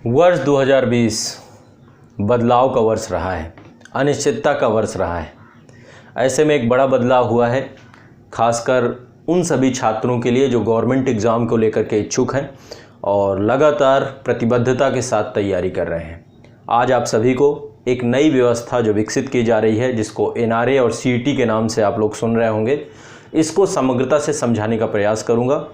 वर्ष 2020 बदलाव का वर्ष रहा है, अनिश्चितता का वर्ष रहा है। ऐसे में एक बड़ा बदलाव हुआ है, खासकर उन सभी छात्रों के लिए जो गवर्नमेंट एग्ज़ाम को लेकर के इच्छुक हैं और लगातार प्रतिबद्धता के साथ तैयारी कर रहे हैं। आज आप सभी को एक नई व्यवस्था जो विकसित की जा रही है, जिसको एनआरए और सीईटी के नाम से आप लोग सुन रहे होंगे, इसको समग्रता से समझाने का प्रयास करूँगा।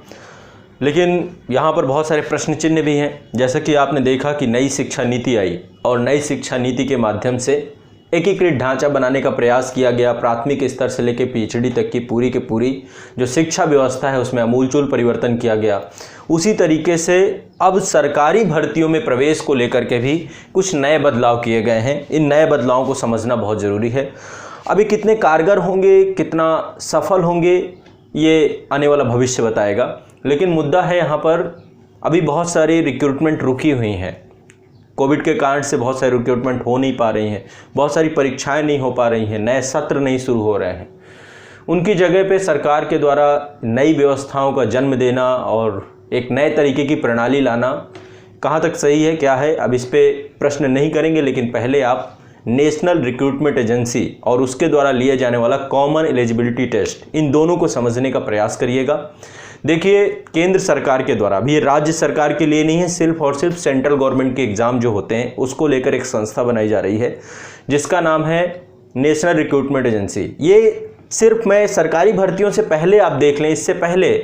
लेकिन यहाँ पर बहुत सारे प्रश्न चिन्ह भी हैं। जैसा कि आपने देखा कि नई शिक्षा नीति आई और नई शिक्षा नीति के माध्यम से एकीकृत ढांचा बनाने का प्रयास किया गया। प्राथमिक स्तर से लेकर पीएचडी तक की पूरी जो शिक्षा व्यवस्था है उसमें आमूलचूल परिवर्तन किया गया। उसी तरीके से अब सरकारी भर्तियों में प्रवेश को लेकर के भी कुछ नए बदलाव किए गए हैं। इन नए बदलावों को समझना बहुत ज़रूरी है। अभी कितने कारगर होंगे, कितना सफल होंगे, ये आने वाला भविष्य बताएगा। लेकिन मुद्दा है यहाँ पर अभी बहुत सारी रिक्रूटमेंट रुकी हुई हैं। कोविड के कारण से बहुत सारी रिक्रूटमेंट हो नहीं पा रही हैं, बहुत सारी परीक्षाएं नहीं हो पा रही हैं, नए सत्र नहीं शुरू हो रहे हैं। उनकी जगह पे सरकार के द्वारा नई व्यवस्थाओं का जन्म देना और एक नए तरीके की प्रणाली लाना कहाँ तक सही है, क्या है, अब इस पे प्रश्न नहीं करेंगे। लेकिन पहले आप नेशनल रिक्रूटमेंट एजेंसी और उसके द्वारा लिए जाने वाला कॉमन एलिजिबिलिटी टेस्ट, इन दोनों को समझने का प्रयास करिएगा। देखिए, केंद्र सरकार के द्वारा, अभी ये राज्य सरकार के लिए नहीं है, सिर्फ और सिर्फ सेंट्रल गवर्नमेंट के एग्ज़ाम जो होते हैं उसको लेकर एक संस्था बनाई जा रही है जिसका नाम है नेशनल रिक्रूटमेंट एजेंसी। ये सिर्फ मैं सरकारी भर्तियों से पहले आप देख लें, इससे पहले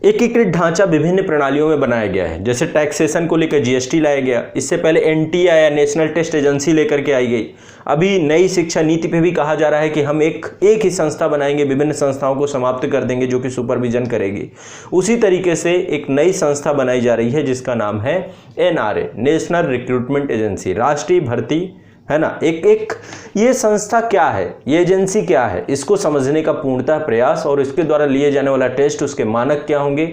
एकीकृत ढांचा विभिन्न प्रणालियों में बनाया गया है। जैसे टैक्सेशन को लेकर जीएसटी लाया गया, इससे पहले एनटीए आया, नेशनल टेस्ट एजेंसी लेकर के आई गई। अभी नई शिक्षा नीति पे भी कहा जा रहा है कि हम एक ही संस्था बनाएंगे, विभिन्न संस्थाओं को समाप्त कर देंगे जो कि सुपरविजन करेगी। उसी तरीके से एक नई संस्था बनाई जा रही है जिसका नाम है एनआरए, नेशनल रिक्रूटमेंट एजेंसी, राष्ट्रीय भर्ती, है ना। एक ये संस्था क्या है, ये एजेंसी क्या है, इसको समझने का पूर्णतः प्रयास और इसके द्वारा लिए जाने वाला टेस्ट, उसके मानक क्या होंगे,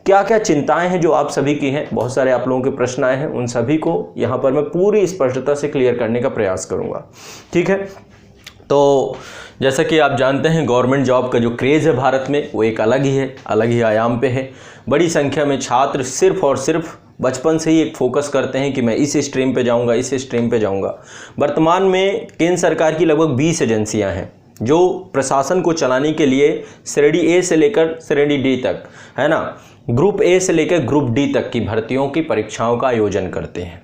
क्या क्या चिंताएं हैं जो आप सभी की हैं, बहुत सारे आप लोगों के प्रश्न आए हैं, उन सभी को यहाँ पर मैं पूरी स्पष्टता से क्लियर करने का प्रयास करूँगा। ठीक है, तो जैसा कि आप जानते हैं गवर्नमेंट जॉब का जो क्रेज़ है भारत में वो एक अलग ही है, अलग ही आयाम पे है। बड़ी संख्या में छात्र सिर्फ और सिर्फ बचपन से ही एक फोकस करते हैं कि मैं इस स्ट्रीम पे जाऊंगा, इस स्ट्रीम पे जाऊंगा। वर्तमान में केंद्र सरकार की लगभग 20 एजेंसियां हैं जो प्रशासन को चलाने के लिए श्रेणी ए से लेकर श्रेणी डी तक, है ना, ग्रुप ए से लेकर ग्रुप डी तक की भर्तियों की परीक्षाओं का आयोजन करते हैं।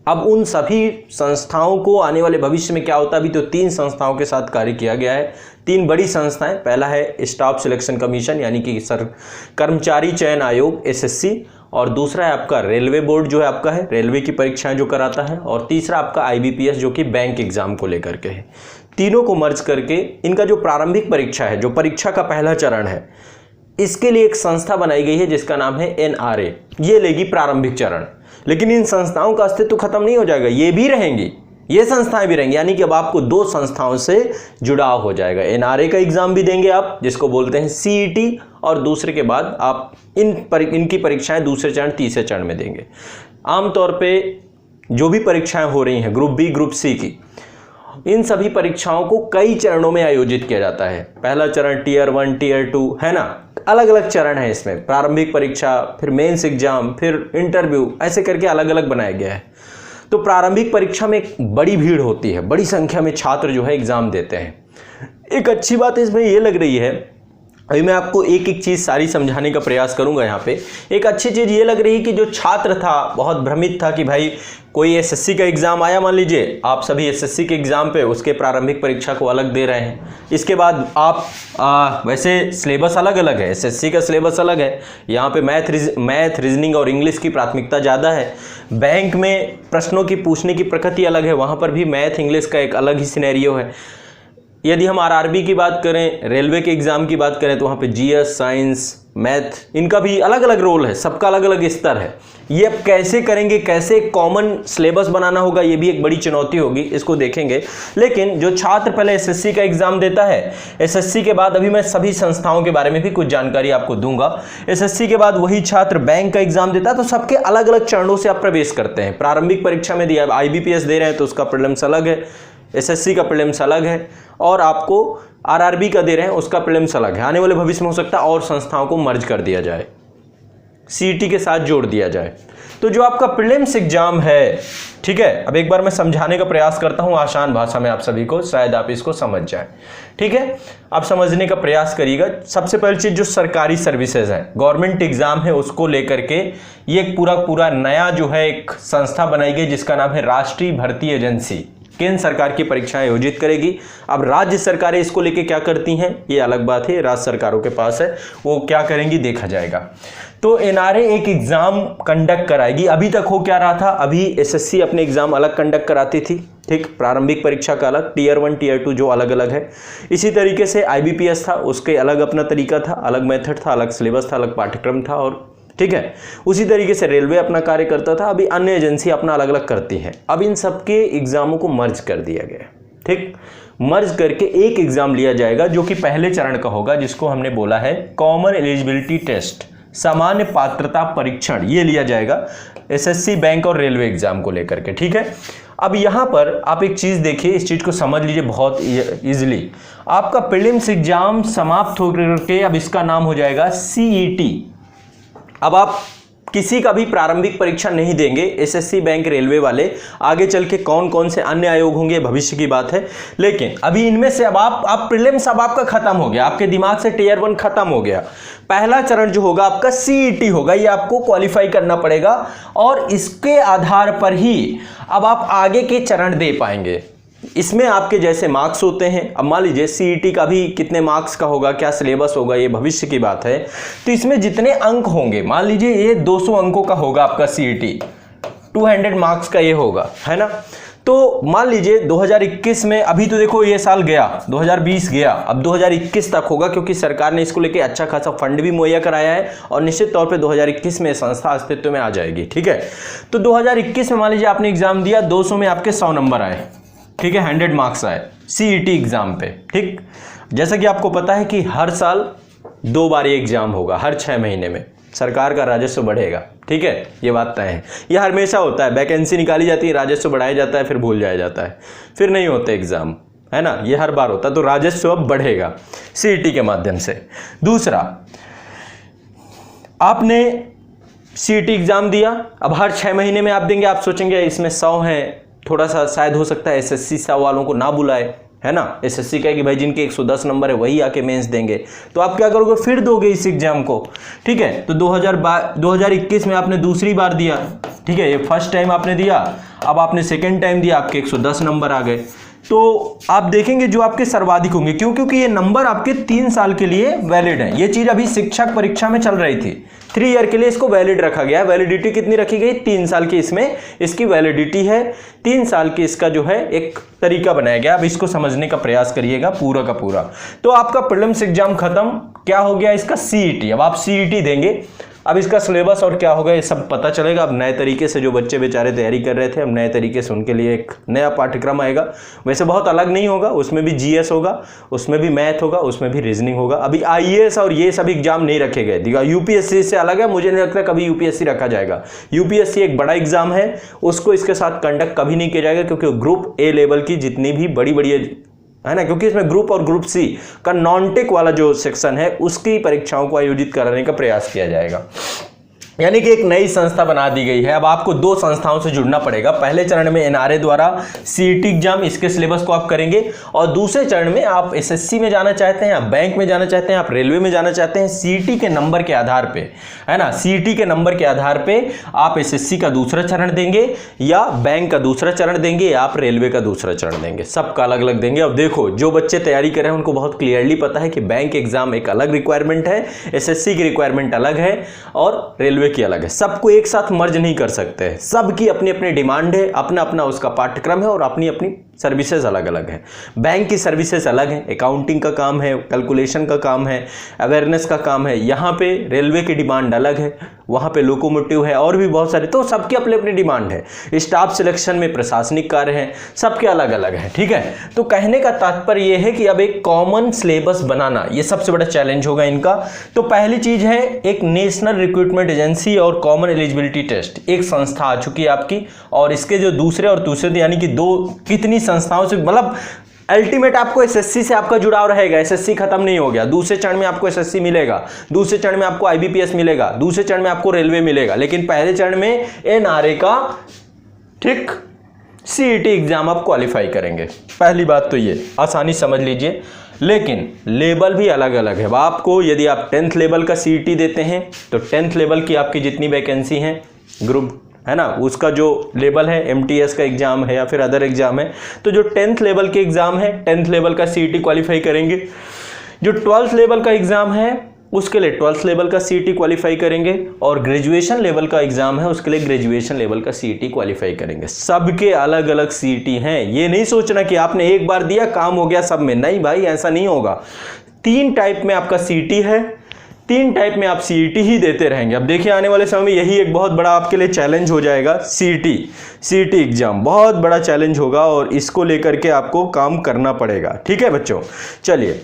अब उन सभी संस्थाओं को आने वाले भविष्य में क्या होता है, अभी तो 3 संस्थाओं के साथ कार्य किया गया है, 3 बड़ी संस्थाएं। पहला है स्टाफ सिलेक्शन कमीशन यानी कि कर्मचारी चयन आयोग एसएससी, और दूसरा है आपका रेलवे बोर्ड जो है आपका है, रेलवे की परीक्षाएं जो कराता है, और तीसरा आपका आईबीपीएस जो कि बैंक एग्जाम को लेकर के है। तीनों को मर्ज करके इनका जो प्रारंभिक परीक्षा है, जो परीक्षा का पहला चरण है, इसके लिए एक संस्था बनाई गई है जिसका नाम है एनआरए। ये लेगी प्रारंभिक चरण। लेकिन इन संस्थाओं का अस्तित्व खत्म नहीं हो जाएगा, ये भी रहेंगी, ये संस्थाएं भी रहेंगी। यानी कि अब आपको 2 संस्थाओं से जुड़ाव हो जाएगा। एनआरए का एग्जाम भी देंगे आप, जिसको बोलते हैं सीईटी, और दूसरे के बाद आप इनकी परीक्षाएं दूसरे चरण तीसरे चरण में देंगे। आमतौर पे जो भी परीक्षाएं हो रही हैं ग्रुप बी ग्रुप सी की, इन सभी परीक्षाओं को कई चरणों में आयोजित किया जाता है। पहला चरण टियर 1 टियर 2, है ना, अलग अलग चरण है इसमें। प्रारंभिक परीक्षा, फिर मेंस एग्जाम, फिर इंटरव्यू, ऐसे करके अलग अलग बनाया गया है। तो प्रारंभिक परीक्षा में एक बड़ी भीड़ होती है, बड़ी संख्या में छात्र जो है एग्जाम देते हैं। एक अच्छी बात इसमें ये लग रही है, अभी मैं आपको एक एक चीज़ सारी समझाने का प्रयास करूंगा। यहाँ पे एक अच्छी चीज़ ये लग रही है कि जो छात्र था बहुत भ्रमित था कि भाई कोई एसएससी का एग्ज़ाम आया, मान लीजिए आप सभी एसएससी के एग्ज़ाम पे उसके प्रारंभिक परीक्षा को अलग दे रहे हैं। इसके बाद आप वैसे सिलेबस अलग अलग है, एसएससी का सिलेबस अलग है, यहाँ पे मैथ रीजनिंग और इंग्लिश की प्राथमिकता ज़्यादा है। बैंक में प्रश्नों की पूछने की प्रकृति अलग है, वहाँ पर भी मैथ इंग्लिश का एक अलग ही सिनेरियो है। यदि हम आरआरबी की बात करें, रेलवे के एग्ज़ाम की बात करें, तो वहाँ पे जीएस, साइंस, मैथ, इनका भी अलग अलग रोल है, सबका अलग अलग स्तर है। ये अब कैसे करेंगे, कैसे कॉमन सिलेबस बनाना होगा, ये भी एक बड़ी चुनौती होगी, इसको देखेंगे। लेकिन जो छात्र पहले एसएससी का एग्ज़ाम देता है, एसएससी के बाद अभी मैं सभी संस्थाओं के बारे में भी कुछ जानकारी आपको दूंगा। एसएससी के बाद वही छात्र बैंक का एग्ज़ाम देता है, तो सबके अलग अलग चरणों से आप प्रवेश करते हैं। प्रारंभिक परीक्षा में दिया आईबीपीएस दे रहे हैं तो उसका प्रीलिम्स अलग है, एसएससी का प्रीलिम्स अलग है, और आपको आरआरबी का दे रहे हैं उसका प्रीलिम्स अलग है। आने वाले भविष्य में हो सकता है और संस्थाओं को मर्ज कर दिया जाए। सीईटी के साथ जोड़ दिया जाए। तो जो आपका प्रीलिम्स एग्जाम है, ठीक है, अब एक बार मैं समझाने का प्रयास करता हूं आसान भाषा में आप सभी को, शायद आप इसको समझ जाएं। ठीक है, आप समझने का प्रयास करिएगा। सबसे पहली चीज, जो सरकारी सर्विसेज हैं, गवर्नमेंट एग्जाम है, उसको लेकर के ये एक पूरा नया जो है एक संस्था बनाई गई जिसका नाम है राष्ट्रीय भर्ती एजेंसी। केंद्र सरकार की परीक्षाएं आयोजित करेगी। अब राज्य सरकारें इसको लेके क्या करती हैं ये अलग बात है, राज्य सरकारों के पास है, वो क्या करेंगी देखा जाएगा। तो एनआरए एक एग्जाम कंडक्ट कराएगी। अभी तक हो क्या रहा था, अभी एसएससी अपने एग्जाम अलग कंडक्ट कराती थी, ठीक, प्रारंभिक परीक्षा का अलग, टियर 1 टियर 2 जो अलग अलग है। इसी तरीके से आईबीपीएस था, उसके अलग अपना तरीका था, अलग मेथड था, अलग सिलेबस था, अलग पाठ्यक्रम था, और ठीक है, उसी तरीके से रेलवे अपना कार्य करता था। अभी अन्य एजेंसी अपना अलग अलग करती है। अब इन सबके एग्जामों को मर्ज कर दिया गया, ठीक, मर्ज करके एक एग्जाम लिया जाएगा जो कि पहले चरण का होगा, जिसको हमने बोला है कॉमन एलिजिबिलिटी टेस्ट, सामान्य पात्रता परीक्षण, ये लिया जाएगा एसएससी, बैंक और रेलवे एग्जाम को लेकर के। ठीक है, अब यहां पर आप एक चीज देखिए, इस चीज को समझ लीजिए बहुत इजीली। आपका प्रीलिम्स एग्जाम समाप्त होकर के अब इसका नाम हो जाएगा सीईटी। अब आप किसी का भी प्रारंभिक परीक्षा नहीं देंगे, एसएससी, बैंक, रेलवे वाले, आगे चल के कौन कौन से अन्य आयोग होंगे भविष्य की बात है, लेकिन अभी इनमें से अब आप प्रीलिम्स अब आपका खत्म हो गया, आपके दिमाग से टियर 1 खत्म हो गया। पहला चरण जो होगा आपका सीईटी होगा, ये आपको क्वालिफाई करना पड़ेगा और इसके आधार पर ही अब आप आगे के चरण दे पाएंगे। इसमें आपके जैसे मार्क्स होते हैं। अब मान लीजिए सीईटी का भी कितने मार्क्स का होगा, क्या सिलेबस होगा, ये भविष्य की बात है। तो इसमें जितने अंक होंगे, मान लीजिए ये 200 अंकों का होगा आपका सीईटी, 200 मार्क्स का ये होगा, है ना। तो मान लीजिए 2021 में, अभी तो देखो ये साल गया, 2020 गया, अब 2021 तक होगा, क्योंकि सरकार ने इसको लेके अच्छा खासा फंड भी मुहैया कराया है और निश्चित तौर पे 2021 में संस्था अस्तित्व में आ जाएगी। ठीक है, तो 2021 में मान लीजिए आपने एग्जाम दिया, 200 में आपके 100 नंबर आए, ठीक है, 100 मार्क्स आए सीईटी एग्जाम पे। ठीक, जैसा कि आपको पता है कि हर साल 2 बार ये एग्जाम होगा, हर 6 महीने में सरकार का राजस्व बढ़ेगा। ठीक है, ये बात तय है, ये हमेशा होता है, वैकेंसी निकाली जाती है, राजस्व बढ़ाया जाता है, फिर भूल जाया जाता है, फिर नहीं होते एग्जाम, है ना, ये हर बार होता है। तो राजस्व अब बढ़ेगा सीईटी के माध्यम से। दूसरा, आपने सीईटी एग्जाम दिया, अब हर 6 महीने में आप देंगे। आप सोचेंगे इसमें 100 है, थोड़ा सा शायद हो सकता है एसएससी वालों को ना बुलाए, है ना, एसएससी कहे कि भाई जिनके 110 नंबर है वही आके मेंस देंगे, तो आप क्या करोगे, फिर दोगे इस एग्जाम को। ठीक है, तो 2021 में आपने दूसरी बार दिया, ठीक है, ये फर्स्ट टाइम आपने दिया, अब आपने सेकेंड टाइम दिया, आपके 110 नंबर आ गए। तो आप देखेंगे जो आपके सर्वाधिक होंगे, क्यों, क्योंकि ये नंबर आपके 3 साल के लिए वैलिड है। ये चीज अभी शिक्षक परीक्षा में चल रही थी, 3 ईयर के लिए इसको वैलिड रखा गया। वैलिडिटी कितनी रखी गई, 3 साल की इसमें इसकी वैलिडिटी है, 3 साल की इसका जो है एक तरीका बनाया गया। अब इसको समझने का प्रयास करिएगा पूरा का पूरा। तो आपका प्रीलिम्स एग्जाम खत्म, क्या हो गया इसका सीईटी। अब आप सीईटी देंगे, अब इसका सिलेबस और क्या होगा ये सब पता चलेगा। अब नए तरीके से जो बच्चे बेचारे तैयारी कर रहे थे, अब नए तरीके से उनके लिए एक नया पाठ्यक्रम आएगा। वैसे बहुत अलग नहीं होगा, उसमें भी जीएस होगा, उसमें भी मैथ होगा, उसमें भी रीजनिंग होगा। अभी आईएएस और ये सब एग्जाम नहीं रखे गए, यूपीएससी से अलग है, मुझे नहीं लगता कभी यूपीएससी रखा जाएगा। यूपीएससी एक बड़ा एग्जाम है, उसको इसके साथ कंडक्ट कभी नहीं किया जाएगा, क्योंकि ग्रुप ए लेवल की जितनी भी बड़ी है ना, क्योंकि इसमें ग्रुप और ग्रुप सी का नॉन टेक वाला जो सेक्शन है उसकी परीक्षाओं को आयोजित कराने का प्रयास किया जाएगा। यानी कि एक नई संस्था बना दी गई है। अब आपको 2 संस्थाओं से जुड़ना पड़ेगा। पहले चरण में एनआरए द्वारा सीईटी एग्जाम, इसके सिलेबस को आप करेंगे, और दूसरे चरण में आप एसएससी में जाना चाहते हैं, आप बैंक में जाना चाहते हैं, आप रेलवे में जाना चाहते हैं, सीईटी के नंबर के आधार पे, है ना, सीईटी के नंबर के आधार पे आप एसएससी का दूसरा चरण देंगे, या बैंक का दूसरा चरण देंगे, या आप रेलवे का दूसरा चरण देंगे। सबका अलग अलग देंगे। अब देखो, जो बच्चे तैयारी कर रहे हैं उनको बहुत क्लियरली पता है कि बैंक एग्जाम एक अलग रिक्वायरमेंट है, एसएससी की रिक्वायरमेंट अलग है, और रेलवे की अलग है। सबको एक साथ मर्ज नहीं कर सकते, सबकी अपनी अपनी डिमांड है, अपना अपना उसका पाठ्यक्रम है, और अपनी अपनी सर्विसेज अलग अलग है। बैंक की सर्विसेज अलग है, अकाउंटिंग का काम है, कैलकुलेशन का काम है, अवेयरनेस का काम है। यहाँ पे रेलवे की डिमांड अलग है, वहाँ पे लोकोमोटिव है, और भी बहुत सारे, तो सबकी अपनी अपनी डिमांड है। स्टाफ सिलेक्शन में प्रशासनिक कार्य है, सबके अलग अलग है। ठीक है, तो कहने का तात्पर्य यह है कि अब एक कॉमन सिलेबस बनाना ये सबसे बड़ा चैलेंज होगा इनका। तो पहली चीज है एक नेशनल रिक्रूटमेंट एजेंसी और कॉमन एलिजिबिलिटी टेस्ट, एक संस्था आ चुकी है आपकी, और इसके जो दूसरे यानी कि 2 कितनी संस्थाओं से, मतलब अल्टीमेट आपको एसएससी से आपका जुड़ाव रहेगा, एसएससी खत्म नहीं हो गया। दूसरे चरण में आपको एसएससी मिलेगा, दूसरे चरण में आपको आईबीपीएस मिलेगा, दूसरे चरण में आपको रेलवे मिलेगा, लेकिन पहले चरण में एनआरए का ठीक सीईटी एग्जाम आप क्वालिफाई करेंगे। पहली बात तो ये आसानी समझ लीजिए, लेकिन लेवल भी अलग अलग है। अब आपको यदि आप 10th लेवल का सीईटी देते हैं तो 10th लेवल की आपकी जितनी वैकेंसी हैं ग्रुप है ना, उसका जो लेवल है एमटीएस का एग्जाम है या फिर अदर एग्जाम है, तो जो 10th लेवल के एग्जाम है 10th लेवल का सीईटी क्वालिफाई करेंगे। जो 12th लेवल का एग्जाम है उसके लिए 12th लेवल का सीईटी क्वालिफाई करेंगे, और ग्रेजुएशन लेवल का एग्जाम है उसके लिए ग्रेजुएशन लेवल का सीईटी क्वालिफाई करेंगे। सबके अलग अलग सीईटी हैं। ये नहीं सोचना कि आपने एक बार दिया काम हो गया सब में, नहीं भाई ऐसा नहीं होगा। 3 टाइप में आपका सीईटी है, 3 टाइप में आप सीईटी ही देते रहेंगे। अब देखिए आने वाले समय में यही एक बहुत बड़ा आपके लिए चैलेंज हो जाएगा। सीईटी एग्जाम बहुत बड़ा चैलेंज होगा और इसको लेकर के आपको काम करना पड़ेगा। ठीक है बच्चों, चलिए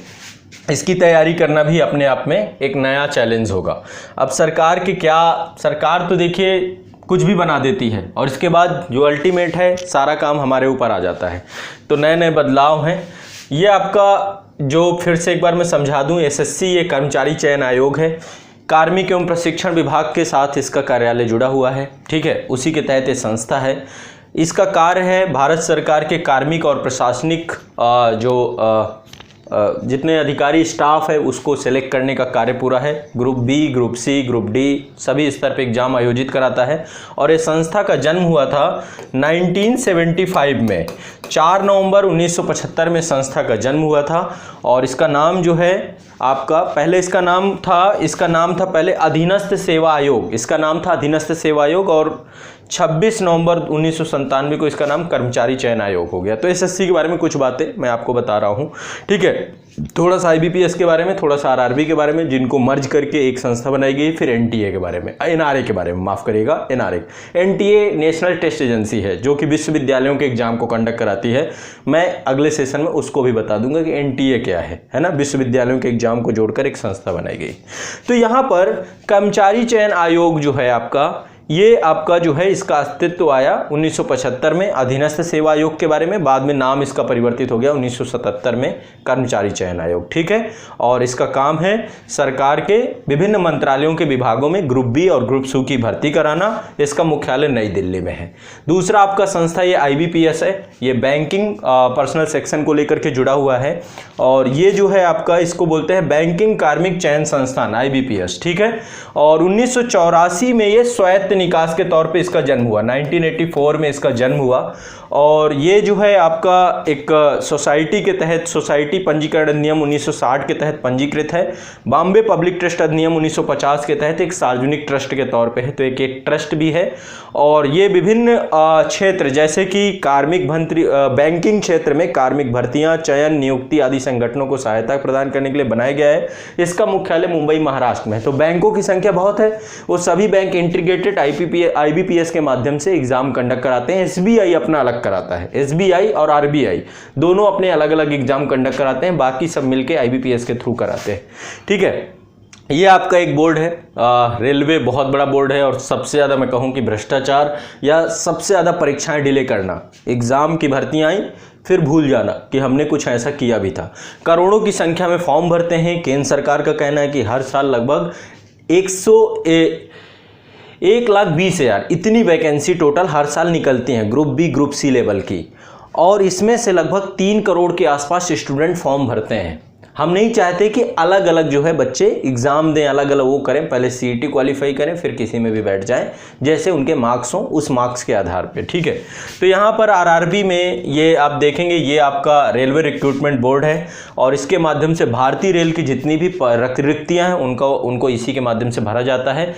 इसकी तैयारी करना भी अपने आप में एक नया चैलेंज होगा। अब सरकार की क्या, सरकार तो देखिए कुछ भी बना देती है और इसके बाद जो अल्टीमेट है सारा काम हमारे ऊपर आ जाता है। तो नए नए बदलाव हैं। ये आपका जो फिर से एक बार मैं समझा दूं, एसएससी ये कर्मचारी चयन आयोग है, कार्मिक एवं प्रशिक्षण विभाग के साथ इसका कार्यालय जुड़ा हुआ है। ठीक है, उसी के तहत ये संस्था है। इसका कार्य है भारत सरकार के कार्मिक और प्रशासनिक जितने अधिकारी स्टाफ है उसको सिलेक्ट करने का कार्य पूरा है। Group B, group C, group D सभी स्तर पे एग्जाम आयोजित कराता है। और ये संस्था का जन्म हुआ था 1975 में, 4 नवंबर 1975 में संस्था का जन्म हुआ था। और इसका नाम जो है आपका, पहले इसका नाम था पहले अधीनस्थ सेवा आयोग, इसका नाम था अधीनस्थ सेवा आयोग, और 26 नवंबर 1997 को इसका नाम कर्मचारी चयन आयोग हो गया। तो एसएससी के बारे में कुछ बातें मैं आपको बता रहा हूँ। ठीक है, थोड़ा सा आईबीपीएस के बारे में, थोड़ा सा आरआरबी के बारे में, जिनको मर्ज करके एक संस्था बनाई गई। फिर एनटीए के बारे में, एनआरए के बारे में, माफ़ करिएगा NRA. NTA national test agency है जो कि विश्वविद्यालयों के एग्जाम को कंडक्ट कराती है। मैं अगले सेशन में उसको भी बता दूंगा कि एनटीए क्या है ना। विश्वविद्यालयों के एग्जाम को जोड़कर एक संस्था बनाई गई। तो यहाँ पर कर्मचारी चयन आयोग जो है आपका, ये आपका जो है इसका अस्तित्व आया 1975 में अधीनस्थ सेवा आयोग के बारे में, बाद में नाम इसका परिवर्तित हो गया 1977 में कर्मचारी चयन आयोग। ठीक है, और इसका काम है सरकार के विभिन्न मंत्रालयों के विभागों में ग्रुप बी और ग्रुप सी की भर्ती कराना। इसका मुख्यालय नई दिल्ली में है। दूसरा आपका संस्था ये आईबीपीएस है, ये बैंकिंग पर्सनल सेक्शन को लेकर के जुड़ा हुआ है। और ये जो है आपका, इसको बोलते हैं बैंकिंग कार्मिक चयन संस्थान, आईबीपीएस। ठीक है, और 1984 में ये स्वायत्त निकास के तौर पे इसका जन्म हुआ, 1984 में इसका जन्म हुआ। और ये जो है आपका एक सोसाइटी के तहत, सोसाइटी पंजीकरण अधिनियम 1960 के तहत पंजीकृत है। बॉम्बे पब्लिक ट्रस्ट अधिनियम 1950 के तहत एक सार्वजनिक ट्रस्ट के तौर पे है, तो एक ट्रस्ट भी है। और ये विभिन्न क्षेत्र जैसे कि कार्मिक भर्ती, बैंकिंग क्षेत्र में कार्मिक भर्तियां, चयन, नियुक्ति आदि संगठनों को सहायता प्रदान करने के लिए बनाया गया है। इसका मुख्यालय मुंबई महाराष्ट्र में है। तो बैंकों की संख्या बहुत है, वो सभी बैंक इंटीग्रेटेड आईबीपीएस के माध्यम से एग्जाम कंडक्ट कराते हैं। एसबीआई अपना अलग कराता है, एसबीआई और आरबीआई दोनों अपने अलग अलग एग्जाम कंडक्ट कराते हैं, बाकी सब मिलके आईबीपीएस के थ्रू कराते हैं। ठीक है, ये आपका एक बोर्ड है, रेलवे बहुत बड़ा बोर्ड है। और सबसे ज़्यादा मैं कहूँ कि भ्रष्टाचार या सबसे ज़्यादा परीक्षाएं डिले करना, एग्ज़ाम की भर्तियाँ आई फिर भूल जाना कि हमने कुछ ऐसा किया भी था। करोड़ों की संख्या में फॉर्म भरते हैं। केंद्र सरकार का कहना है कि हर साल लगभग 1,20,000 इतनी वैकेंसी टोटल हर साल निकलती हैं group B, group C level की। और इसमें से लगभग 3 करोड़ के आसपास स्टूडेंट फॉर्म भरते हैं। हम नहीं चाहते कि अलग अलग जो है बच्चे एग्ज़ाम दें, अलग अलग वो करें, पहले सीईटी क्वालिफाई करें फिर किसी में भी बैठ जाएं, जैसे उनके मार्क्स हों उस मार्क्स के आधार पे। ठीक है, तो यहाँ पर आरआरबी में ये आप देखेंगे, ये आपका रेलवे रिक्रूटमेंट बोर्ड है और इसके माध्यम से भारतीय रेल की जितनी भी रिक्तियाँ हैं उनको इसी के माध्यम से भरा जाता है।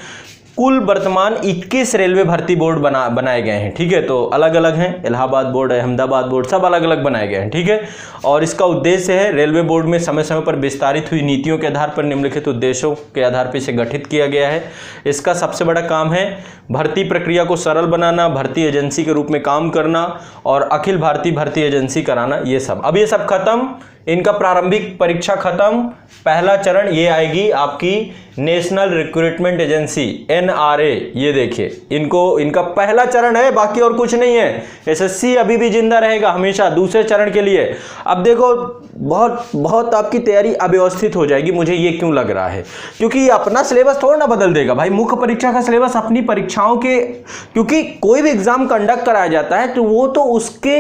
कुल वर्तमान 21 रेलवे भर्ती बोर्ड बनाए गए हैं। ठीक है, तो अलग अलग हैं, इलाहाबाद बोर्ड, अहमदाबाद बोर्ड, सब अलग अलग बनाए गए हैं। ठीक है, और इसका उद्देश्य है रेलवे बोर्ड में समय समय पर विस्तारित हुई नीतियों के आधार पर निम्नलिखित उद्देश्यों के आधार पर इसे गठित किया गया है। इसका सबसे बड़ा काम है भर्ती प्रक्रिया को सरल बनाना, भर्ती एजेंसी के रूप में काम करना और अखिल भारतीय भर्ती एजेंसी कराना। ये सब अब ये सब खत्म, इनका प्रारंभिक परीक्षा खत्म, पहला चरण ये आएगी आपकी नेशनल रिक्रूटमेंट एजेंसी NRA। ये देखिए इनका पहला चरण है, बाकी और कुछ नहीं है। एसएससी अभी भी जिंदा रहेगा हमेशा दूसरे चरण के लिए। अब देखो बहुत आपकी तैयारी अव्यवस्थित हो जाएगी। मुझे ये क्यों लग रहा है, क्योंकि ये अपना सिलेबस थोड़ा ना बदल देगा भाई। मुख्य परीक्षा का सिलेबस अपनी परीक्षाओं के, क्योंकि कोई भी एग्जाम कंडक्ट कराया जाता है तो वो तो उसके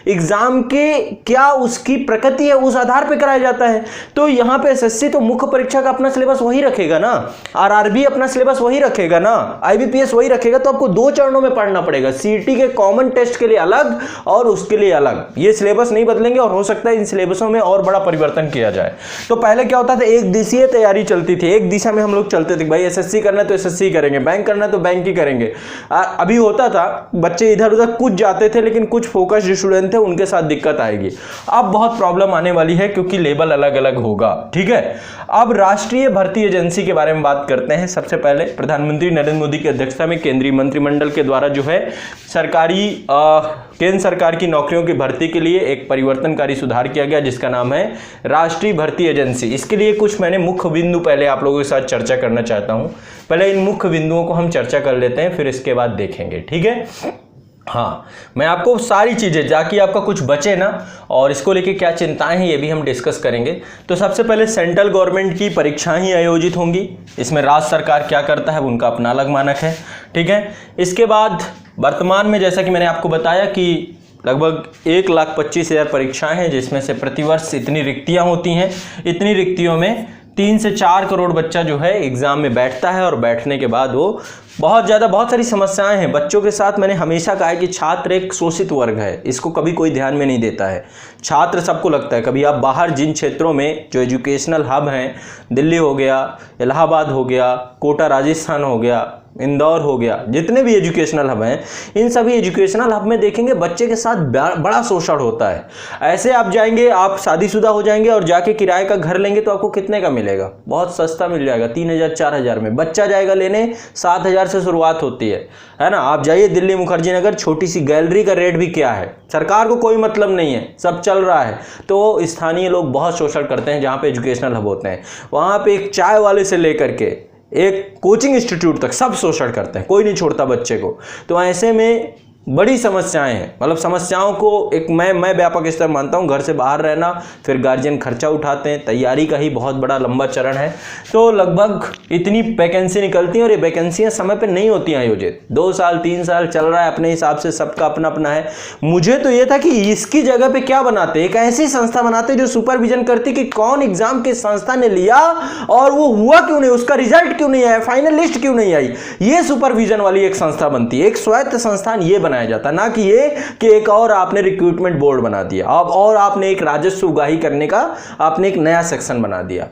एग्जाम के क्या उसकी प्रकृति है उस आधार पर कराया जाता है। तो यहाँ पे एसएससी तो मुख्य परीक्षा का अपना सिलेबस वही रखेगा ना, आरआरबी अपना सिलेबस वही रखेगा ना, आईबीपीएस वही रखेगा। तो आपको 2 चरणों में पढ़ना पड़ेगा, सीईटी के कॉमन टेस्ट के लिए अलग और उसके लिए अलग। ये सिलेबस नहीं बदलेंगे और हो सकता है इन सिलेबसों में और बड़ा परिवर्तन किया जाए। तो पहले क्या होता था, एक दिशीय तैयारी चलती थी, एक दिशा में हम लोग चलते थे, भाई एसएससी करना है तो एसएससी करेंगे, बैंक करना है तो बैंक ही करेंगे। अभी होता था बच्चे इधर उधर कुछ जाते थे, लेकिन कुछ फोकस जो स्टूडेंट थे उनके साथ दिक्कत आएगी। अब बहुत प्रॉब्लम आने वाली है क्योंकि लेवल अलग अलग होगा, ठीक है। अब राष्ट्रीय भर्ती एजेंसी के बारे में बात करते हैं। सबसे पहले प्रधानमंत्री नरेंद्र मोदी की अध्यक्षता में केंद्रीय मंत्रिमंडल के द्वारा जो है सरकारी केंद्र सरकार की नौकरियों की भर्ती के लिए एक परिवर्तनकारी सुधार किया गया जिसका नाम है राष्ट्रीय भर्ती एजेंसी। इसके लिए कुछ मैंने मुख्य बिंदु पहले आप लोगों के साथ चर्चा करना चाहता हूं। पहले इन मुख्य बिंदुओं को हम चर्चा कर लेते हैं, फिर इसके बाद देखेंगे, ठीक है। हाँ, मैं आपको सारी चीजें ताकि आपका कुछ बचे ना, और इसको लेके क्या चिंताएं हैं ये भी हम डिस्कस करेंगे। तो सबसे पहले सेंट्रल गवर्नमेंट की परीक्षाएं ही आयोजित होंगी, इसमें राज्य सरकार क्या करता है उनका अपना अलग मानक है, ठीक है। इसके बाद वर्तमान में जैसा कि मैंने आपको बताया कि लगभग 1,25,000 परीक्षाएं हैं, जिसमें से प्रतिवर्ष इतनी रिक्तियां होती हैं। इतनी रिक्तियों में 3 से 4 करोड़ बच्चा जो है एग्जाम में बैठता है, और बैठने के बाद वो बहुत सारी समस्याएं हैं बच्चों के साथ। मैंने हमेशा कहा है कि छात्र एक शोषित वर्ग है, इसको कभी कोई ध्यान में नहीं देता है। छात्र सबको लगता है, कभी आप बाहर जिन क्षेत्रों में जो एजुकेशनल हब हैं, दिल्ली हो गया, इलाहाबाद हो गया, कोटा राजस्थान हो गया, इंदौर हो गया, जितने भी एजुकेशनल हब हैं, इन सभी एजुकेशनल हब में देखेंगे बच्चे के साथ बड़ा शोषण होता है। ऐसे आप जाएंगे, आप शादीशुदा हो जाएंगे और जाके किराए का घर लेंगे तो आपको कितने का मिलेगा, बहुत सस्ता मिल जाएगा, 3,000 4,000 में। बच्चा जाएगा लेने 7,000 से शुरुआत होती है ना। आप जाइए दिल्ली मुखर्जी नगर, छोटी सी गैलरी का रेट भी क्या है, सरकार को कोई मतलब नहीं है, सब चल रहा है। तो स्थानीय लोग बहुत शोषण करते हैं जहाँ पे एजुकेशनल हब होते हैं। वहाँ पे एक चाय वाले से लेकर के एक कोचिंग इंस्टीट्यूट तक सब शोषण करते हैं, कोई नहीं छोड़ता बच्चे को। तो ऐसे में बड़ी समस्याएं हैं, मतलब समस्याओं को एक मैं व्यापक स्तर मानता हूं। घर से बाहर रहना, फिर गार्जियन खर्चा उठाते हैं, तैयारी का ही बहुत बड़ा लंबा चरण है। तो लगभग इतनी वैकेंसी निकलती हैं और ये वैकेंसियां समय पे नहीं होती हैं आयोजित। 2 साल 3 साल चल रहा है, अपने हिसाब से सबका अपना अपना है। मुझे तो ये था कि इसकी जगह पे क्या बनाते, एक ऐसी संस्था बनाते जो सुपरविजन करती कि कौन एग्जाम किस संस्था ने लिया और वो हुआ क्यों नहीं, उसका रिजल्ट क्यों नहीं आया, फाइनल लिस्ट क्यों नहीं आई। ये सुपरविजन वाली एक संस्था बनती है, एक स्वायत्त संस्थान ये बनाया जाता, ना कि ये कि एक और आपने रिक्रूटमेंट बोर्ड बना दिया और आपने एक राजस्व उगाही करने का आपने एक नया सेक्शन बना दिया।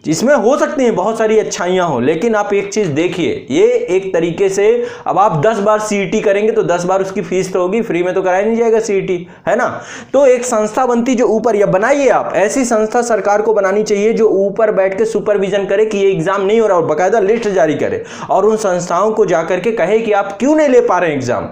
इसमें हो सकती हैं बहुत सारी अच्छाइयां हो, लेकिन आप एक चीज देखिए, ये एक तरीके से अब आप 10 बार सीईटी करेंगे तो 10 बार उसकी फीस तो होगी, फ्री में तो कराया नहीं जाएगा सीईटी, है ना। तो एक संस्था बनती जो ऊपर, या बनाइए आप ऐसी संस्था, सरकार को बनानी चाहिए जो ऊपर बैठ के सुपरविजन करे कि ये एग्जाम नहीं हो रहा और बाकायदा लिस्ट जारी करे, और उन संस्थाओं को जाकर के कहे कि आप क्यों नहीं ले पा रहे हैं एग्जाम।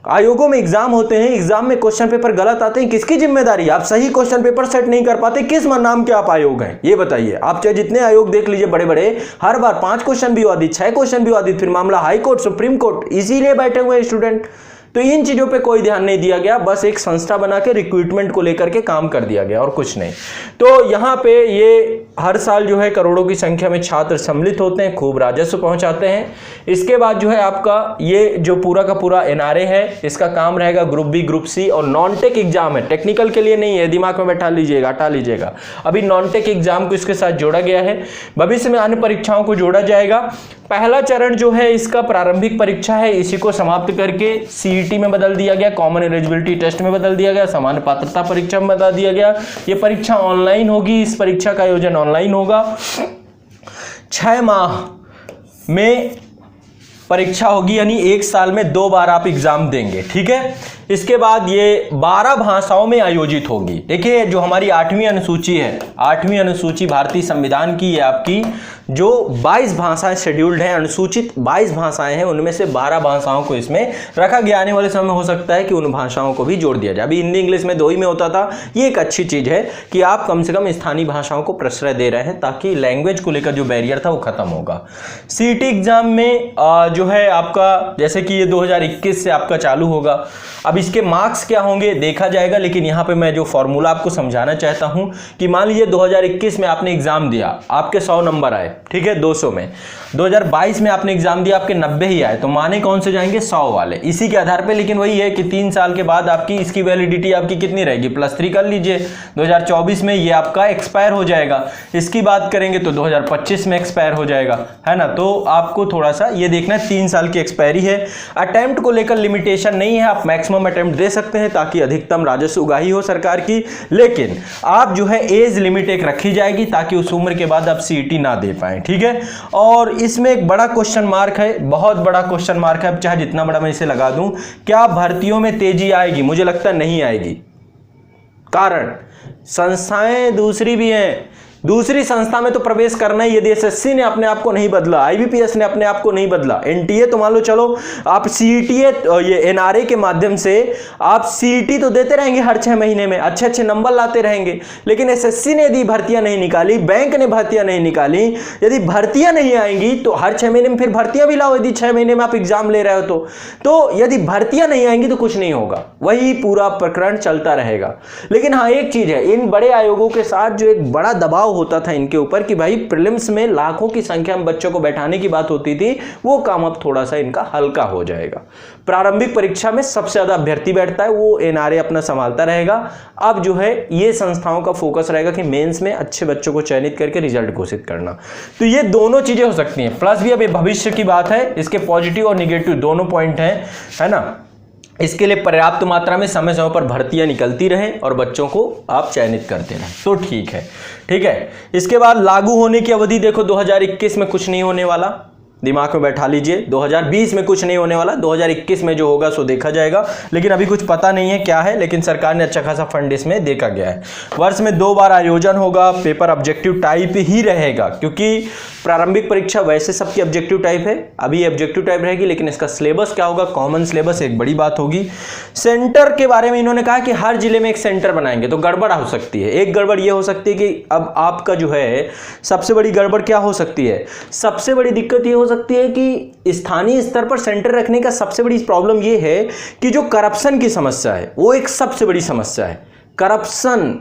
आयोगों में एग्जाम होते हैं, एग्जाम में क्वेश्चन पेपर गलत आते हैं, किसकी जिम्मेदारी, आप सही क्वेश्चन पेपर सेट नहीं कर पाते, किस नाम के आप आयोग हैं ये बताइए। आप चाहे जितने आयोग देख लीजिए बड़े बड़े, हर बार 5 क्वेश्चन भी विवादित, 6 क्वेश्चन भी विवादित, फिर मामला हाई कोर्ट सुप्रीम कोर्ट, इसीलिए बैठे हुए स्टूडेंट। तो इन चीजों पे कोई ध्यान नहीं दिया गया, बस एक संस्था बना के रिक्रूटमेंट को लेकर के काम कर दिया गया और कुछ नहीं। तो यहाँ पे ये हर साल जो है करोड़ों की संख्या में छात्र सम्मिलित होते हैं, खूब राजस्व पहुंचाते हैं। इसके बाद जो है आपका ये जो पूरा का पूरा एनआरए है, इसका काम रहेगा ग्रुप बी ग्रुप सी, और नॉन टेक एग्जाम है, टेक्निकल के लिए नहीं है, दिमाग में बैठा लीजिएगा, हटा लीजिएगा। अभी नॉन टेक एग्जाम को इसके साथ जोड़ा गया है, भविष्य में अन्य परीक्षाओं को जोड़ा जाएगा। पहला चरण जो है इसका प्रारंभिक परीक्षा है, इसी को समाप्त करके सीईटी में बदल दिया गया, कॉमन एलिजिबिलिटी टेस्ट में बदल दिया गया, सामान्य पात्रता परीक्षा में बदल दिया गया। ये परीक्षा ऑनलाइन होगी, इस परीक्षा का आयोजन ऑनलाइन होगा। 6 माह में परीक्षा होगी, यानी 1 साल में 2 बार आप एग्जाम देंगे, ठीक है। इसके बाद ये 12 भाषाओं में आयोजित होगी। देखिए जो हमारी 8वीं अनुसूची है, 8वीं अनुसूची भारतीय संविधान की है आपकी, जो 22 भाषाएं शेड्यूल्ड हैं, अनुसूचित 22 भाषाएं हैं, उनमें से 12 भाषाओं को इसमें रखा गया। आने वाले समय में हो सकता है कि उन भाषाओं को भी जोड़ दिया जाए। अभी हिंदी इंग्लिश में 2 ही में होता था। ये एक अच्छी चीज़ है कि आप कम से कम स्थानीय भाषाओं को प्रश्रय दे रहे हैं, ताकि लैंग्वेज को लेकर जो बैरियर था वो खत्म होगा। सीईटी एग्जाम में जो है आपका, जैसे कि ये 2021 से आपका चालू होगा। अब इसके मार्क्स क्या होंगे देखा जाएगा, लेकिन यहाँ पे मैं जो फॉर्मूला आपको समझाना चाहता हूँ कि मान लीजिए 2021 में आपने एग्जाम दिया, आपके 100 नंबर आए, ठीक है, 200 में। 2022 में आपने एग्जाम दिया, आपके 90 ही आए, तो माने कौन से जाएंगे, 100 वाले, इसी के आधार पे। लेकिन वही है कि 3 साल के बाद आपकी इसकी वैलिडिटी आपकी कितनी रहेगी, +3 कर लीजिए। 2024 में ये आपका एक्सपायर हो जाएगा। इसकी बात करेंगे तो 2025 में एक्सपायर हो जाएगा, है ना। तो आपको थोड़ा सा ये देखना है, 3 साल की एक्सपायरी है। अटेम्प्ट को लेकर लिमिटेशन नहीं है, आप मैक्सिमम अटेम्प्ट दे सकते हैं ताकि अधिकतम राजस्व उगाही हो सरकार की। लेकिन आप जो है एज लिमिट एक रखी जाएगी ताकि उस उम्र के बाद आप सीईटी ना दे पाए, ठीक है। और इसमें एक बड़ा क्वेश्चन मार्क है, बहुत बड़ा क्वेश्चन मार्क है। अब चाहे जितना बड़ा मैं इसे लगा दूं, क्या भर्तियों में तेजी आएगी? मुझे लगता नहीं आएगी। कारण संस्थाएं दूसरी भी हैं, दूसरी संस्था में तो प्रवेश करना ही। यदि एसएससी ने अपने आप को नहीं बदला, आईबीपीएस ने अपने आप को नहीं बदला, एनटीए तो मान लो चलो आप सीईटीए ये एनआरए के माध्यम से आप सीईटी तो देते रहेंगे हर 6 महीने में, अच्छे अच्छे नंबर लाते रहेंगे। लेकिन एसएससी ने यदि भर्तियां नहीं निकाली, बैंक ने भर्तियां नहीं निकाली, यदि भर्तियां नहीं आएंगी तो हर 6 महीने में फिर भर्तियां भी लाओ। यदि 6 महीने में आप एग्जाम ले रहे हो तो यदि भर्तियां नहीं आएंगी तो कुछ नहीं होगा, वही पूरा प्रकरण चलता रहेगा। लेकिन हाँ एक चीज है, इन बड़े आयोगों के साथ जो एक बड़ा दबाव होता था इनके ऊपर कि भाई प्रीलिम्स में लाखों की संख्या में बच्चों को बैठाने की बात होती थी, वो काम अब थोड़ा सा इनका हल्का हो जाएगा। प्रारंभिक परीक्षा में सबसे ज्यादा अभ्यर्थी बैठता है, वो एनआरए अपना संभालता रहेगा। अब जो है ये संस्थाओं का फोकस रहेगा कि मेंस में अच्छे बच्चों को चयनित करके रिजल्ट घोषित करना। तो ये दोनों चीजें हो सकती हैं। प्लस भी अब ये भविष्य की बात है, इसके पॉजिटिव और निगेटिव दोनों पॉइंट हैं, है ना। इसके लिए पर्याप्त मात्रा में समय समय पर भर्तियां निकलती रहें और बच्चों को आप चयनित करते रहें तो ठीक है, ठीक है। इसके बाद लागू होने की अवधि देखो, 2021 में कुछ नहीं होने वाला, दिमाग में बैठा लीजिए। 2020 में कुछ नहीं होने वाला, 2021 में जो होगा सो देखा जाएगा। लेकिन अभी कुछ पता नहीं है क्या है, लेकिन सरकार ने अच्छा खासा फंड इसमें देखा गया है। वर्ष में 2 बार आयोजन होगा, पेपर ऑब्जेक्टिव टाइप ही रहेगा, क्योंकि प्रारंभिक परीक्षा वैसे सबकी ऑब्जेक्टिव टाइप है, अभी ऑब्जेक्टिव टाइप रहेगी। लेकिन इसका सिलेबस क्या होगा, कॉमन सिलेबस, एक बड़ी बात होगी। सेंटर के बारे में इन्होंने कहा कि हर जिले में एक सेंटर बनाएंगे, तो गड़बड़ हो सकती है। एक गड़बड़ ये हो सकती है कि अब आपका जो है सबसे बड़ी गड़बड़ क्या हो सकती है, सबसे बड़ी दिक्कत ये हो सकती है कि स्थानीय स्तर पर सेंटर रखने का सबसे बड़ी प्रॉब्लम ये है कि जो करप्शन की समस्या है वो एक सबसे बड़ी समस्या है। करप्शन,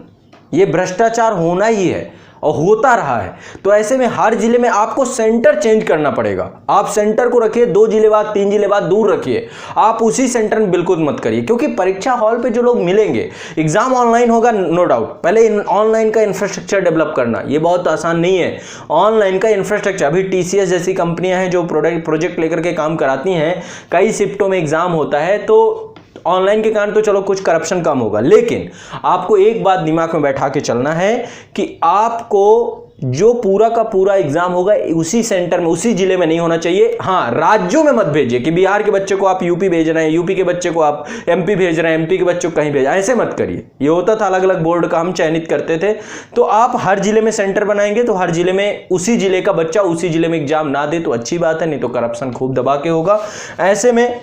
ये भ्रष्टाचार होना ही है और होता रहा है। तो ऐसे में हर जिले में आपको सेंटर चेंज करना पड़ेगा। आप सेंटर को रखिए 2 जिले बाद 3 जिले बाद दूर रखिए, आप उसी सेंटर में बिल्कुल मत करिए, क्योंकि परीक्षा हॉल पे जो लोग मिलेंगे, एग्जाम ऑनलाइन होगा नो डाउट। पहले ऑनलाइन का इंफ्रास्ट्रक्चर डेवलप करना ये बहुत आसान नहीं है। ऑनलाइन का इंफ्रास्ट्रक्चर, अभी टीसीएस जैसी कंपनियां हैं जो प्रोजेक्ट लेकर के काम कराती हैं, कई शिफ्टों में एग्जाम होता है, तो ऑनलाइन के कारण तो चलो कुछ करप्शन कम होगा। लेकिन आपको एक बात दिमाग में बैठा के चलना है कि आपको जो पूरा का पूरा एग्जाम होगा उसी सेंटर में, उसी जिले में नहीं होना चाहिए। हाँ, राज्यों में मत भेजिए कि बिहार के बच्चे को आप यूपी भेज रहे हैं, यूपी के बच्चे को आप एमपी भेज रहे हैं, एमपी के बच्चे को कहीं भेज, ऐसे मत करिए। ये होता था, अलग अलग बोर्ड का हम चयनित करते थे। तो आप हर जिले में सेंटर बनाएंगे तो हर जिले में उसी जिले का बच्चा उसी जिले में एग्जाम ना दे तो अच्छी बात है, नहीं तो करप्शन खूब दबा के होगा ऐसे में।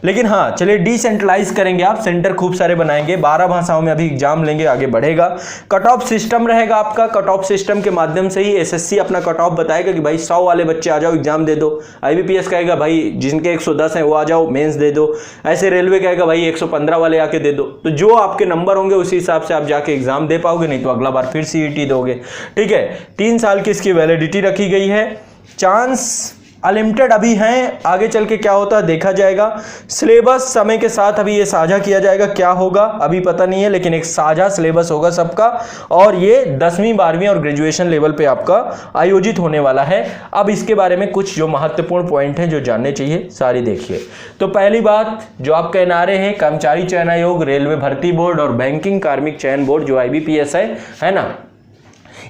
लेकिन हाँ चलिए डिसेंट्रलाइज करेंगे, आप सेंटर खूब सारे बनाएंगे, 12 भाषाओं में अभी एग्जाम लेंगे, आगे बढ़ेगा। कट ऑफ सिस्टम रहेगा आपका, कट ऑफ सिस्टम के माध्यम से ही एसएससी अपना कट ऑफ बताएगा कि भाई 100 वाले बच्चे आ जाओ एग्जाम दे दो। आईबीपीएस कहेगा भाई जिनके 110 हैं वो आ जाओ मेंस दे दो। ऐसे रेलवे कहेगा भाई 115 वाले आके दे दो। तो जो आपके नंबर होंगे उसी हिसाब से आप जाके एग्जाम दे पाओगे, नहीं तो अगला बार फिर सीईटी दोगे, ठीक है। 3 साल की इसकी वैलिडिटी रखी गई है। चांस अनलिमिटेड अभी हैं, आगे चल के क्या होता है देखा जाएगा। सिलेबस समय के साथ अभी ये साझा किया जाएगा, क्या होगा अभी पता नहीं है, लेकिन एक साझा सिलेबस होगा सबका, और ये 10वीं 12वीं और ग्रेजुएशन लेवल पे आपका आयोजित होने वाला है। अब इसके बारे में कुछ जो महत्वपूर्ण पॉइंट हैं जो जानने चाहिए सारी देखिए। तो पहली बात जो आपका एनआरए है, कर्मचारी चयन आयोग, रेलवे भर्ती बोर्ड और बैंकिंग कार्मिक चयन बोर्ड जो आईबीपीएस है ना,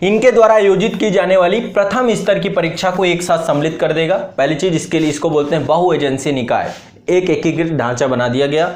इनके द्वारा आयोजित की जाने वाली प्रथम स्तर की परीक्षा को एक साथ सम्मिलित कर देगा। पहली चीज इसके लिए इसको बोलते हैं बहु एजेंसी निकाय। एक एकीकृत ढांचा बना दिया गया।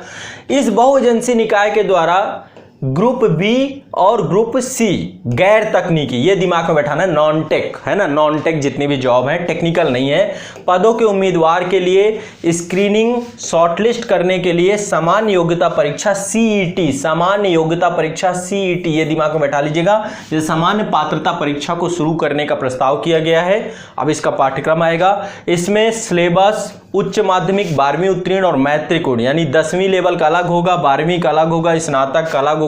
इस बहु एजेंसी निकाय के द्वारा ग्रुप बी और ग्रुप सी गैर तकनीकी, ये दिमाग में बैठाना है, नॉन टेक है ना, नॉन टेक जितनी भी जॉब है, टेक्निकल नहीं है, पदों के उम्मीदवार के लिए स्क्रीनिंग शॉर्टलिस्ट करने के लिए सामान्य योग्यता परीक्षा सीईटी, सामान्य योग्यता परीक्षा सीईटी, ये दिमाग में बैठा लीजिएगा। ये सामान्य पात्रता परीक्षा को शुरू करने का प्रस्ताव किया गया है। अब इसका पाठ्यक्रम आएगा, इसमें सिलेबस उच्च माध्यमिक 12वीं उत्तीर्ण और मैट्रिक उत्तीर्ण यानी 10वीं लेवल का अलग होगा, 12वीं का अलग होगा, स्नातक का अलग होगा।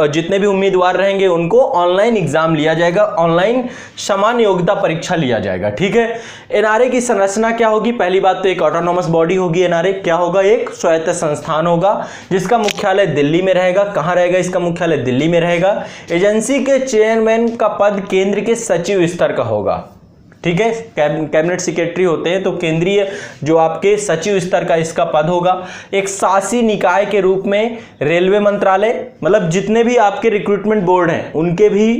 जितने भी उम्मीदवार रहेंगे उनको ऑनलाइन एग्जाम लिया जाएगा, ऑनलाइन सामान्य योग्यता परीक्षा लिया जाएगा। ठीक है। एनआरए की संरचना क्या होगी? पहली बात तो एक ऑटोनॉमस बॉडी होगी। एनआरए क्या होगा? एक स्वायत्त संस्थान होगा जिसका मुख्यालय दिल्ली में रहेगा। कहां रहेगा इसका मुख्यालय? दिल्ली में रहेगा। एजेंसी के चेयरमैन का पद केंद्र के सचिव स्तर का होगा। ठीक है, कैबिनेट सेक्रेटरी होते हैं तो केंद्रीय जो आपके सचिव स्तर का इसका पद होगा। एक शासी निकाय के रूप में रेलवे मंत्रालय, मतलब जितने भी आपके रिक्रूटमेंट बोर्ड हैं उनके भी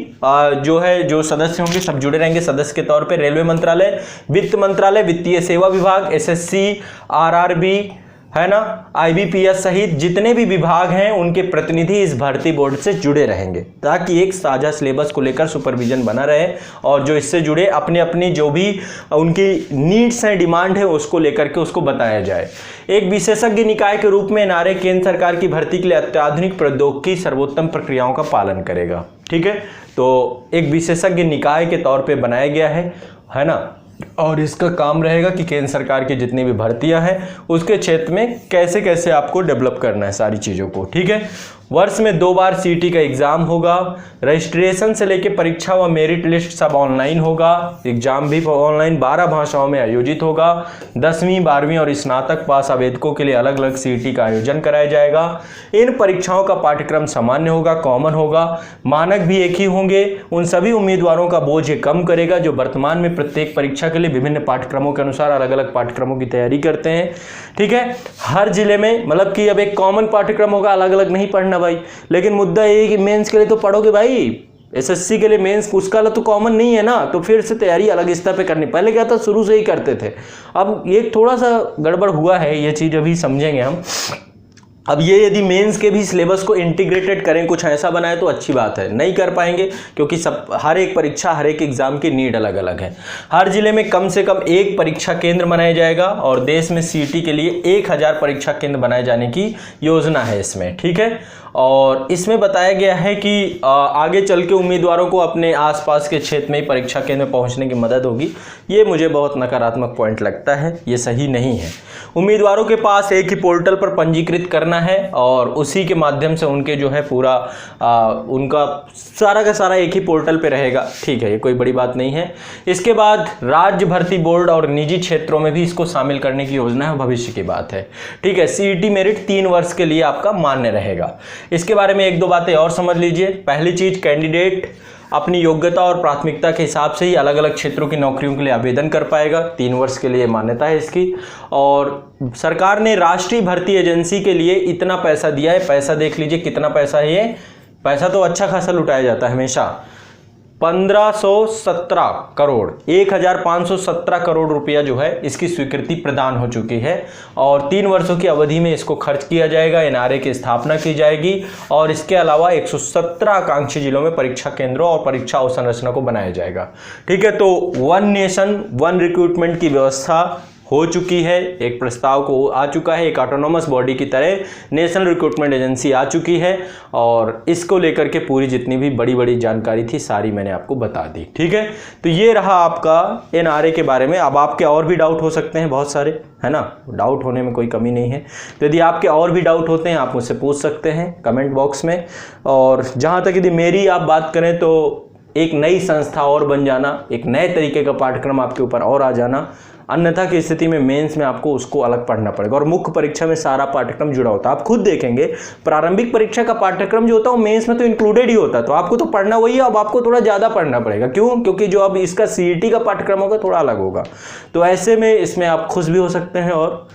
जो सदस्य होंगे सब जुड़े रहेंगे सदस्य के तौर पे। रेलवे मंत्रालय, वित्त मंत्रालय, वित्तीय सेवा विभाग, एसएससी, आरआरबी है ना, आईबीपीएस सहित जितने भी विभाग हैं उनके प्रतिनिधि इस भर्ती बोर्ड से जुड़े रहेंगे ताकि एक साझा सिलेबस को लेकर सुपरविजन बना रहे और जो इससे जुड़े अपने अपनी जो भी उनकी नीड्स हैं, डिमांड है, उसको लेकर के उसको बताया जाए। एक विशेषज्ञ निकाय के रूप में एनआरए केंद्र सरकार की भर्ती के लिए अत्याधुनिक प्रौद्योगिकी सर्वोत्तम प्रक्रियाओं का पालन करेगा। ठीक है, तो एक विशेषज्ञ निकाय के तौर पर बनाया गया है ना, और इसका काम रहेगा कि केंद्र सरकार की जितनी भी भर्तियां हैं उसके क्षेत्र में कैसे कैसे आपको डेवलप करना है सारी चीज़ों को। ठीक है। वर्ष में 2 बार सीईटी का एग्जाम होगा। रजिस्ट्रेशन से लेकर परीक्षा व मेरिट लिस्ट सब ऑनलाइन होगा। एग्जाम भी ऑनलाइन 12 भाषाओं में आयोजित होगा। 10वीं 12वीं और स्नातक पास आवेदकों के लिए अलग अलग सीईटी का आयोजन कराया जाएगा। इन परीक्षाओं का पाठ्यक्रम सामान्य होगा, कॉमन होगा, मानक भी एक ही होंगे। उन सभी उम्मीदवारों का बोझ ये कम करेगा जो वर्तमान में प्रत्येक परीक्षा के लिए विभिन्न पाठ्यक्रमों के अनुसार अलग अलग पाठ्यक्रमों की तैयारी करते हैं। ठीक है। हर जिले में मतलब कि अब एक कॉमन पाठ्यक्रम होगा, अलग अलग नहीं पढ़ना भाई, लेकिन मुद्दा ये है कि मेंस के लिए तो पढ़ोगे भाई, एसएससी के लिए मेंस उसका तो कॉमन नहीं है ना, तो फिर से तैयारी अलग स्तर पे करनी। पहले क्या था, शुरू से ही करते थे। अब ये थोड़ा सा गड़बड़ हुआ है, ये चीज़ अभी समझेंगे हम। अब ये यदि मेंस के भी सिलेबस को इंटीग्रेटेड करें, कुछ ऐसा बनाए तो अच्छी बात है। नहीं कर पाएंगे क्योंकि सब हर एक परीक्षा, हर एक एग्जाम की नीड अलग अलग है। हर जिले में कम से कम एक परीक्षा केंद्र बनाया जाएगा और देश में सीईटी के लिए 1000 परीक्षा केंद्र बनाए जाने की योजना है इसमें। ठीक है। और इसमें बताया गया है कि आगे चल के उम्मीदवारों को अपने आसपास के क्षेत्र में ही परीक्षा केंद्र में पहुंचने की मदद होगी। ये मुझे बहुत नकारात्मक पॉइंट लगता है, ये सही नहीं है। उम्मीदवारों के पास एक ही पोर्टल पर पंजीकृत करना है और उसी के माध्यम से उनके जो है पूरा उनका सारा का सारा एक ही पोर्टल पे रहेगा। ठीक है, ये कोई बड़ी बात नहीं है। इसके बाद राज्य भर्ती बोर्ड और निजी क्षेत्रों में भी इसको शामिल करने की योजना है, भविष्य की बात है। ठीक है। सीईटी मेरिट 3 वर्ष के लिए आपका मान्य रहेगा। इसके बारे में 1-2 बातें और समझ लीजिए। पहली चीज, कैंडिडेट अपनी योग्यता और प्राथमिकता के हिसाब से ही अलग अलग क्षेत्रों की नौकरियों के लिए आवेदन कर पाएगा। 3 वर्ष के लिए मान्यता है इसकी। और सरकार ने राष्ट्रीय भर्ती एजेंसी के लिए इतना पैसा दिया है। पैसा देख लीजिए कितना पैसा है। ये पैसा तो अच्छा खासा लुटाया जाता है हमेशा। 1517 करोड़ 1517 करोड़ रुपया जो है इसकी स्वीकृति प्रदान हो चुकी है और 3 वर्षों की अवधि में इसको खर्च किया जाएगा। एनआरए की स्थापना की जाएगी और इसके अलावा 117 आकांक्षी जिलों में परीक्षा केंद्रों और परीक्षा अवसंरचना को बनाया जाएगा। ठीक है। तो 1 नेशन 1 रिक्रूटमेंट की व्यवस्था हो चुकी है। एक प्रस्ताव को आ चुका है, एक ऑटोनॉमस बॉडी की तरह नेशनल रिक्रूटमेंट एजेंसी आ चुकी है और इसको लेकर के पूरी जितनी भी बड़ी बड़ी जानकारी थी सारी मैंने आपको बता दी। ठीक है। तो ये रहा आपका एनआरए के बारे में। अब आपके और भी डाउट हो सकते हैं, बहुत सारे, है ना, डाउट होने में कोई कमी नहीं है। तो यदि आपके और भी डाउट होते हैं आप मुझसे पूछ सकते हैं कमेंट बॉक्स में। और जहाँ तक यदि मेरी आप बात करें तो एक नई संस्था और बन जाना, एक नए तरीके का पाठ्यक्रम आपके ऊपर और आ जाना, अन्यथा की स्थिति में मेंस में आपको उसको अलग पढ़ना पड़ेगा और मुख्य परीक्षा में सारा पाठ्यक्रम जुड़ा होता है। आप खुद देखेंगे प्रारंभिक परीक्षा का पाठ्यक्रम जो होता है वो मेंस में तो इंक्लूडेड ही होता है, तो आपको तो पढ़ना वही है। अब आपको थोड़ा ज़्यादा पढ़ना पड़ेगा। क्यों? क्योंकि जो अब इसका सीईटी का पाठ्यक्रम होगा थोड़ा अलग होगा। तो ऐसे में इसमें आप खुश भी हो सकते हैं और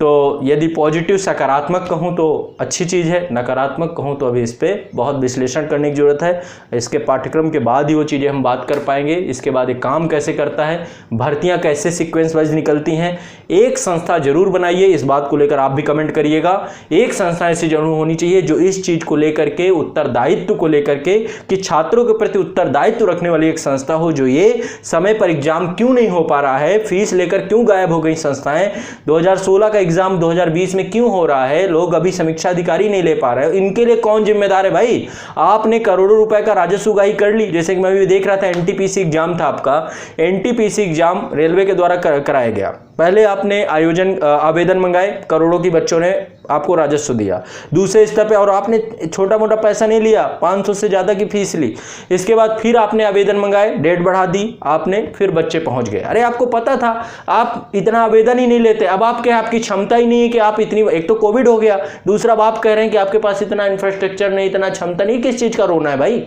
तो यदि पॉजिटिव सकारात्मक कहूँ तो अच्छी चीज़ है, नकारात्मक कहूँ तो अभी इस पर बहुत विश्लेषण करने की ज़रूरत है। इसके पाठ्यक्रम के बाद ही वो चीज़ें हम बात कर पाएंगे। इसके बाद एक काम कैसे करता है, भर्तियाँ कैसे सीक्वेंस वाइज निकलती हैं। एक संस्था जरूर बनाइए, इस बात को लेकर आप भी कमेंट करिएगा। एक संस्था ऐसी जरूर होनी चाहिए जो इस चीज़ को लेकर के, उत्तरदायित्व को लेकर के, कि छात्रों के प्रति उत्तरदायित्व रखने वाली एक संस्था हो, जो ये समय पर एग्जाम क्यों नहीं हो पा रहा है, फीस लेकर क्यों गायब हो गई संस्थाएं, 2016 का एग्जाम 2020 में क्यों हो रहा है, लोग अभी समीक्षा अधिकारी नहीं ले पा रहे हैं, इनके लिए कौन जिम्मेदार है भाई। आपने करोड़ों रुपए का राजस्व उगाही कर ली। जैसे कि मैं भी देख रहा था, एनटीपीसी एग्जाम था आपका, एनटीपीसी एग्जाम रेलवे के द्वारा कराया गया। पहले आपने आवेदन मंगाए, करोड़ों की बच्चों ने आपको राजस्व दिया। दूसरे स्तर पे और आपने छोटा मोटा पैसा नहीं लिया, 500 से ज़्यादा की फीस ली। इसके बाद फिर आपने आवेदन मंगाए, डेट बढ़ा दी आपने, फिर बच्चे पहुंच गए। अरे आपको पता था आप इतना आवेदन ही नहीं लेते। अब आप क्या, आपकी क्षमता ही नहीं है कि आप इतनी, एक तो कोविड हो गया, दूसरा आप कह रहे हैं कि आपके पास इतना इंफ्रास्ट्रक्चर नहीं, इतना क्षमता नहीं। किस चीज़ का रोना है भाई।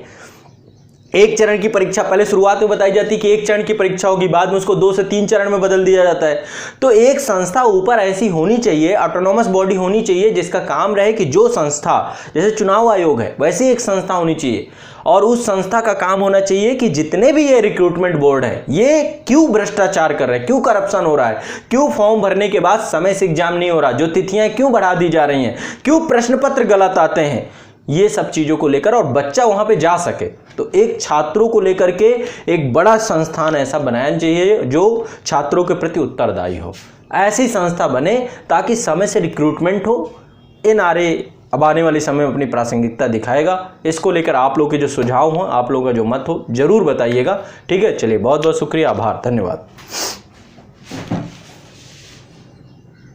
एक चरण की परीक्षा पहले शुरुआत में बताई जाती कि एक चरण की परीक्षा होगी, बाद में उसको 2 से 3 चरण में बदल दिया जाता है। तो एक संस्था ऊपर ऐसी होनी चाहिए, ऑटोनोमस बॉडी होनी चाहिए, जिसका काम रहे कि जो संस्था, जैसे चुनाव आयोग है वैसे एक संस्था होनी चाहिए, और उस संस्था का काम होना चाहिए कि जितने भी ये रिक्रूटमेंट बोर्ड है, ये क्यों भ्रष्टाचार कर रहे हैं, क्यों करप्शन हो रहा है, क्यों फॉर्म भरने के बाद समय से एग्जाम नहीं हो रहा, जो तिथियां क्यों बढ़ा दी जा रही हैं, क्यों प्रश्न पत्र गलत आते हैं, ये सब चीज़ों को लेकर, और बच्चा वहाँ पे जा सके। तो एक छात्रों को लेकर के एक बड़ा संस्थान ऐसा बनाना चाहिए जो छात्रों के प्रति उत्तरदायी हो। ऐसी संस्था बने ताकि समय से रिक्रूटमेंट हो। ये नारे अब आने वाले समय में अपनी प्रासंगिकता दिखाएगा। इसको लेकर आप लोग के जो सुझाव हों, आप लोगों का जो मत हो, जरूर बताइएगा। ठीक है, चलिए, बहुत बहुत शुक्रिया, आभार, धन्यवाद।